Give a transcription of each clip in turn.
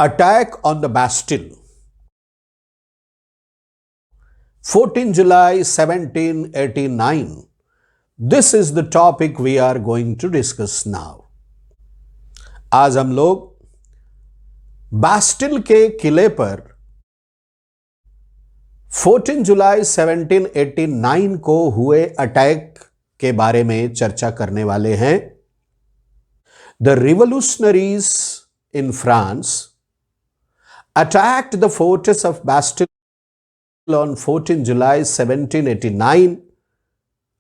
Attack on the Bastille. 14 July 1789. This is the topic we are going to discuss now. आज हम लोग Bastille के किले पर 14 जुलाई 1789 को हुए अटैक के बारे में चर्चा करने वाले हैं. The revolutionaries in France attacked the fortress of Bastille on 14 July 1789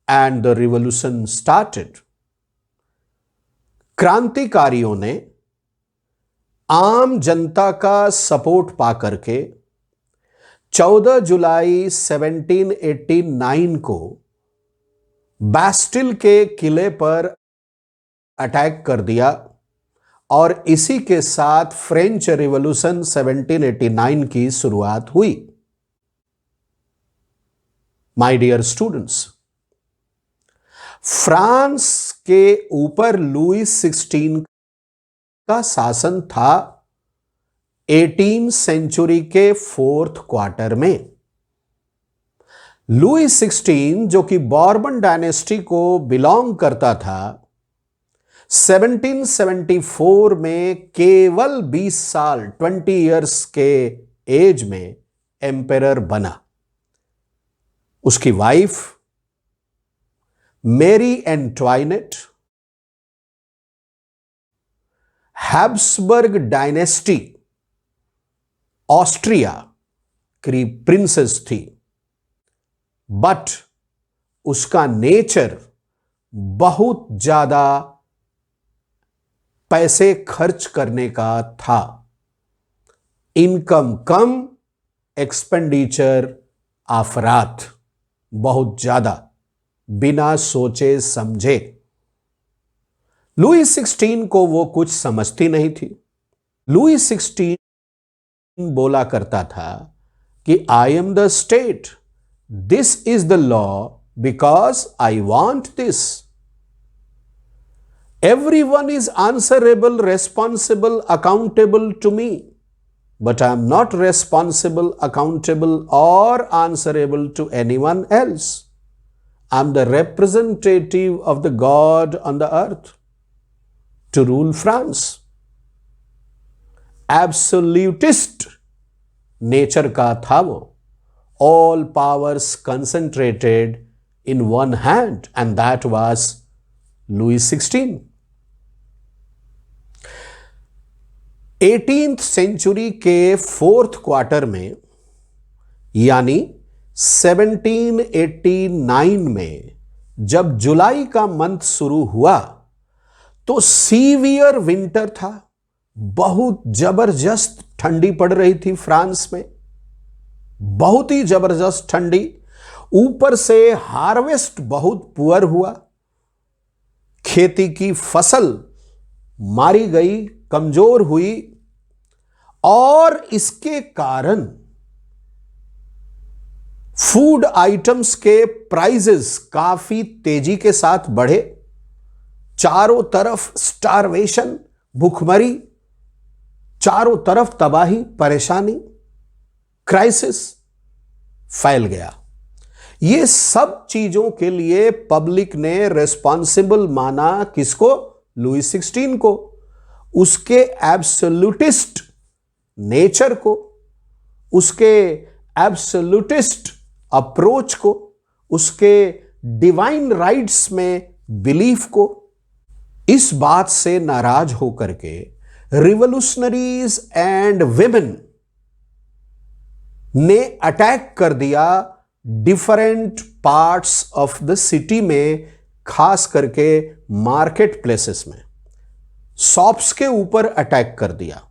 and the revolution started. क्रांतिकारियों ने आम जनता का सपोर्ट पाकर के 14 जुलाई 1789 को बास्टिल के किले पर अटैक कर दिया और इसी के साथ फ्रेंच रिवॉल्यूशन 1789 की शुरुआत हुई. माय डियर स्टूडेंट्स, फ्रांस के ऊपर लुई 16 का शासन था 18th सेंचुरी के 4th क्वार्टर में. लुई 16 जो कि बॉर्बन डायनेस्टी को बिलोंग करता था, 1774 में केवल 20 साल 20 इयर्स के एज में एम्पेरर बना. उसकी वाइफ मेरी एंटवाइनेट हैब्सबर्ग डायनेस्टी ऑस्ट्रिया की प्रिंसेस थी, बट उसका नेचर बहुत ज्यादा पैसे खर्च करने का था. इनकम कम, एक्सपेंडिचर आफरात बहुत ज्यादा, बिना सोचे समझे. लुई 16 को वो कुछ समझती नहीं थी. लुई 16 बोला करता था कि I am the state, this is the law because I want this. Everyone is answerable, responsible, accountable to me. But I am not responsible, accountable, or answerable to anyone else. I am the representative of the God on the earth to rule France. Absolutist nature का था वो. All powers concentrated in one hand, and that was Louis 16. 18th century के 4th quarter में यानी 1789 में जब जुलाई का month शुरू हुआ तो सीवियर विंटर था. बहुत जबरदस्त ठंडी पड़ रही थी फ्रांस में, बहुत ही जबरदस्त ठंडी. ऊपर से हार्वेस्ट बहुत पुअर हुआ, खेती की फसल मारी गई, कमजोर हुई, और इसके कारण फूड आइटम्स के प्राइसेस काफी तेजी के साथ बढ़े. चारों तरफ स्टारवेशन, भूखमरी, चारों तरफ तबाही, परेशानी, क्राइसिस फैल गया. ये सब चीजों के लिए पब्लिक ने रेस्पॉन्सिबल माना किसको? लुई 16 को. उसके एब्सोल्यूटिस्ट नेचर को, उसके एब्सोल्यूटिस्ट अप्रोच को, उसके डिवाइन राइट्स में बिलीफ को. इस बात से नाराज होकर के रिवोल्यूशनरीज एंड विमेन ने अटैक कर दिया different parts of the city में, खास करके मार्केट प्लेसेस में. शॉप्स के ऊपर अटैक कर दिया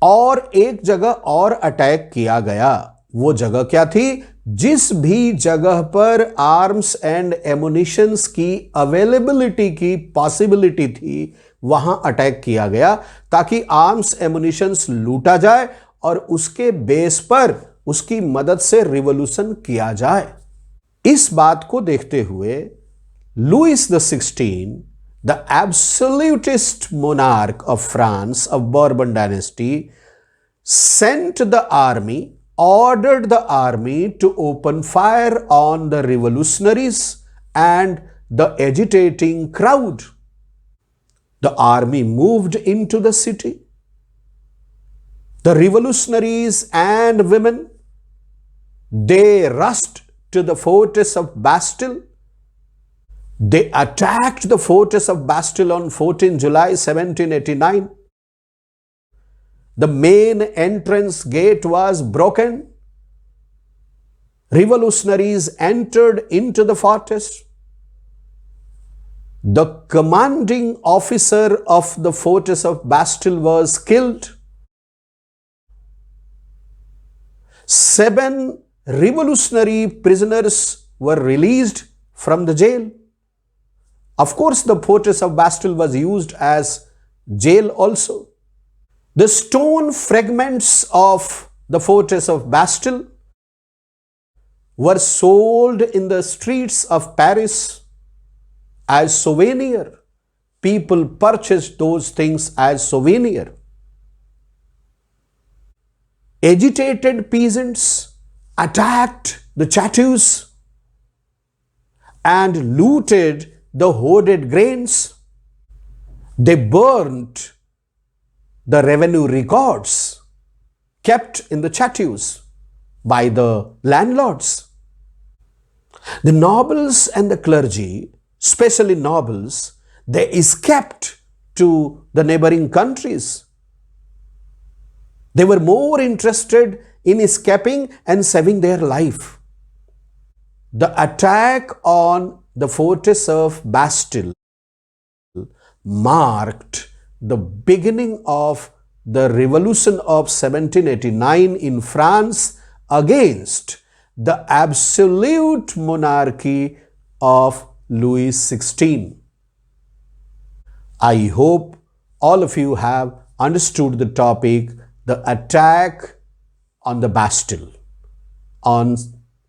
और एक जगह और अटैक किया गया. वो जगह क्या थी? जिस भी जगह पर आर्म्स एंड एमुनिशंस की अवेलेबिलिटी की पॉसिबिलिटी थी, वहां अटैक किया गया ताकि आर्म्स एमुनिशंस लूटा जाए और उसके बेस पर उसकी मदद से रिवॉल्यूशन किया जाए. इस बात को देखते हुए Lewis the 16, the absolutist monarch of France of Bourbon dynasty, sent the army, ordered the army to open fire on the revolutionaries and the agitating crowd. The army moved into the city. The revolutionaries and women, they rushed to the fortress of Bastille. They attacked the fortress of Bastille on 14 July 1789. The main entrance gate was broken. Revolutionaries entered into the fortress. The commanding officer of the fortress of Bastille was killed. 7 revolutionary prisoners were released from the jail. Of course, the fortress of Bastille was used as jail also. The stone fragments of the fortress of Bastille were sold in the streets of Paris as souvenir. People purchased those things as souvenir. Agitated peasants attacked the chateaus and looted the hoarded grains. They burnt the revenue records kept in the chateaus by the landlords. The nobles and the clergy, especially nobles, they escaped to the neighboring countries. They were more interested in escaping and saving their life. The attack on the fortress of Bastille marked the beginning of the revolution of 1789 in France against the absolute monarchy of Louis XVI. I hope all of you have understood the topic, the attack on the Bastille on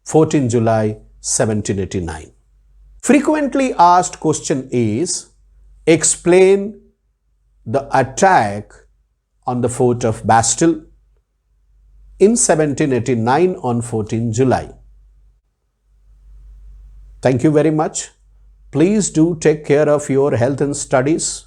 14 July 1789. Frequently asked question is, explain the attack on the fort of Bastille in 1789 on 14 July. Thank you very much. Please do take care of your health and studies.